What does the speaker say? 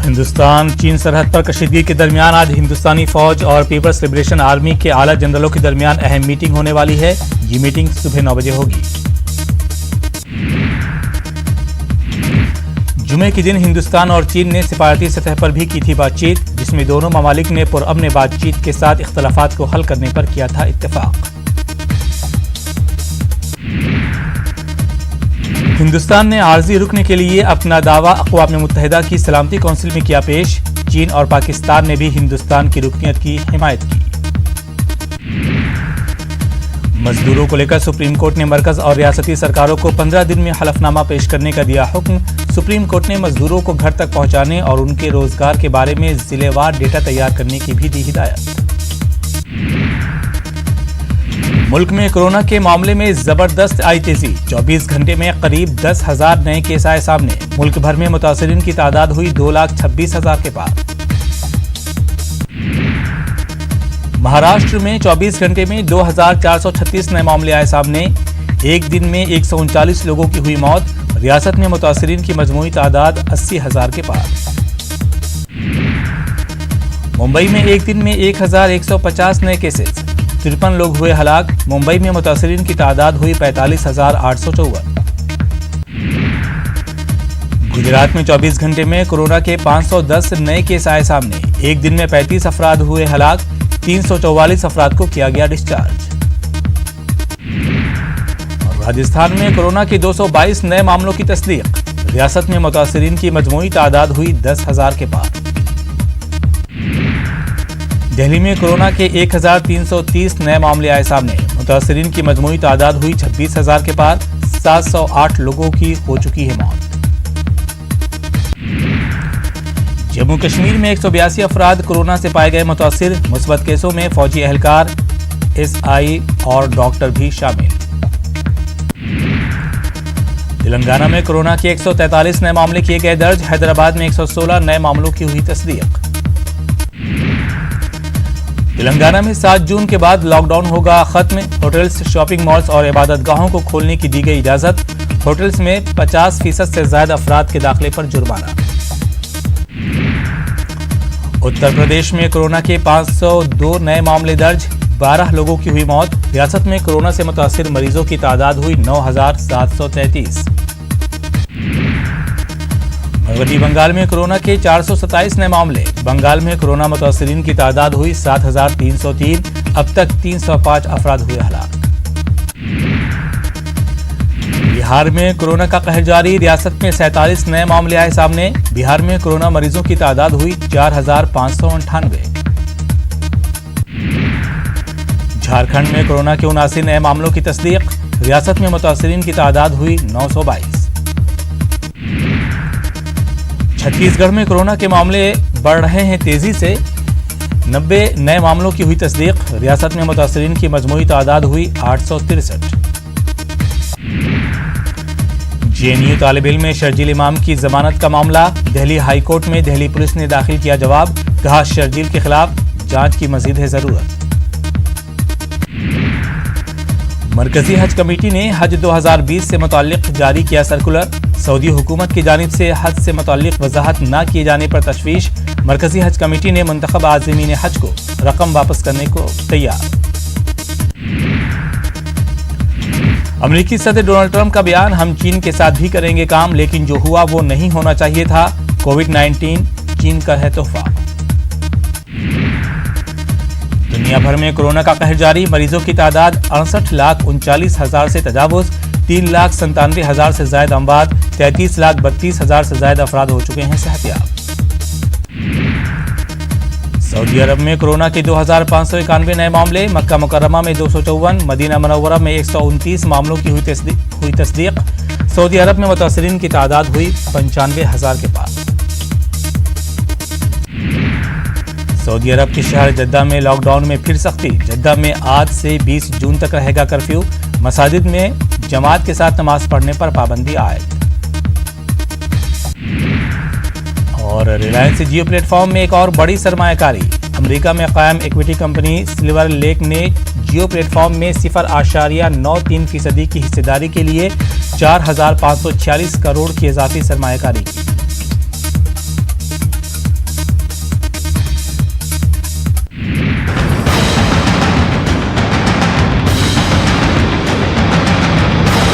हिंदुस्तान चीन सरहद पर कशीदगी के दरमियान आज हिंदुस्तानी फौज और पीपल्स लिबरेशन आर्मी के आला जनरलों के दरमियान अहम मीटिंग होने वाली है। ये मीटिंग सुबह 9 बजे होगी। जुमे के दिन हिंदुस्तान और चीन ने सिफारती सतह पर भी की थी बातचीत, जिसमें दोनों ममालिक ने पुरअमन बातचीत के साथ इख्तलाफात को हल करने पर किया था इत्तेफाक। हिंदुस्तान ने आर्जी रुकने के लिए अपना दावा अक़वाम मुत्तहिदा की सलामती कौंसिल में किया पेश। चीन और पाकिस्तान ने भी हिंदुस्तान की रुकनियत की हिमायत की। मजदूरों को लेकर सुप्रीम कोर्ट ने मरकज और रियासती सरकारों को 15 दिन में हलफनामा पेश करने का दिया हुक्म। सुप्रीम कोर्ट ने मजदूरों को घर तक पहुंचाने और उनके रोजगार के बारे में जिलेवार डेटा तैयार करने की भी दी हिदायत। मुल्क में कोरोना के मामले में जबरदस्त आई तेजी, 24 घंटे में करीब 10,000 नए केस आए सामने। मुल्क भर में मुतासिरीन की तादाद हुई 2,26,000 के पार। महाराष्ट्र में 24 घंटे में 2,436 नए मामले आए सामने। एक दिन में 139 लोगों की हुई मौत। रियासत में मुतासिरीन की मजमूई तादाद 80,000 के पार। मुंबई में एक दिन में 1,150 नए केसेस, 53 लोग हुए हलाक। मुंबई में मुतासिरीन की तादाद हुई 45,854। गुजरात में 24 घंटे में कोरोना के 510 नए केस आए सामने। एक दिन में 35 अफराद हुए हलाक, 344 अफराद को किया गया डिस्चार्ज। और राजस्थान में कोरोना के 222 नए मामलों की तस्दीक। रियासत में मुतासिरीन की मजमूई तादाद हुई 10,000 के पार। दिल्ली में कोरोना के 1,330 नए मामले आए सामने। मुतासिरीन की मजमूई तादाद हुई 26,000 के पार। 708 लोगों की हो चुकी है मौत। जम्मू कश्मीर में 182 अफराद कोरोना से पाए गए मुतासिर। मुस्बत केसों में फौजी एहलकार, एसआई और डॉक्टर भी शामिल। तेलंगाना में कोरोना के 143 नए मामले किए गए दर्ज। हैदराबाद में 116 नए मामलों की हुई तस्दीक। तेलंगाना में 7 जून के बाद लॉकडाउन होगा खत्म। होटल्स, शॉपिंग मॉल्स और इबादतगाहों को खोलने की दी गई इजाजत। होटल्स में 50% से ज्यादा अफराद के दाखिले पर जुर्माना। उत्तर प्रदेश में कोरोना के 502 नए मामले दर्ज। 12 लोगों की हुई मौत। रियासत में कोरोना से मुतासिर मरीजों की तादाद हुई 9,733। मगरबी बंगाल में कोरोना के 427 नए मामले। बंगाल में कोरोना मुतासिरीन की तादाद हुई 7,303। अब तक 305 अफराद हुए हलाक। बिहार में कोरोना का कहर जारी। रियासत में 47 नए मामले आए सामने। बिहार में कोरोना मरीजों की तादाद हुई 4,598। झारखंड में कोरोना के 79 नए मामलों की तस्दीक। रियासत में मुतासिरीन की तादाद हुई 922। छत्तीसगढ़ में कोरोना के मामले बढ़ रहे हैं तेजी से। 90 नए मामलों की हुई तस्दीक। रियासत में मुतासिरीन की मजमूई तादाद हुई 863। जेएनयू तालिब इल्म शर्जील इमाम की जमानत का मामला। दिल्ली हाई कोर्ट में दिल्ली पुलिस ने दाखिल किया जवाब। कहा, शर्जील के खिलाफ जांच की मजीद है जरूरत। मरकजी हज कमेटी ने हज 2020 से मुताल्लिक जारी किया सर्कुलर। सऊदी हुकूमत की जानिब से हज से मुताल्लिक वजाहत न किए जाने पर तशवीश। मरकजी हज कमेटी ने मुंतखब आज़मीन हज को रकम वापस करने को तैयार। अमेरिकी सदर डोनाल्ड ट्रंप का बयान, हम चीन के साथ भी करेंगे काम, लेकिन जो हुआ वो नहीं होना चाहिए था। कोविड-19 चीन का है तोहफा। दुनिया भर में कोरोना का कहर जारी। मरीजों की तादाद 68,39,000 से तजावुज। 3,97,000 से ज्यादा अमवात। 33,32,000 से ज्यादा अफराद हो चुके हैं सेहतयाब। सऊदी अरब में कोरोना के 2,591 नए मामले। मक्का मुकर्रमा में 254। मदीना मुनव्वरा में 129 मामलों की हुई तस्दीक। सऊदी अरब में मुतासिरीन की तादाद हुई 95,000 के पार। सऊदी अरब के शहर जद्दा में लॉकडाउन में फिर सख्ती। जद्दा में आज से 20 जून तक रहेगा कर्फ्यू। मसाजिद में जमात के साथ नमाज पढ़ने पर पाबंदी आयद। और रिलायंस जियो प्लेटफॉर्म में एक और बड़ी सरमायाकारी। अमेरिका में कायम इक्विटी कंपनी सिल्वर लेक ने जियो प्लेटफॉर्म में 0.93% की हिस्सेदारी के लिए 4,546 करोड़ की इजाफी सरमायाकारी की।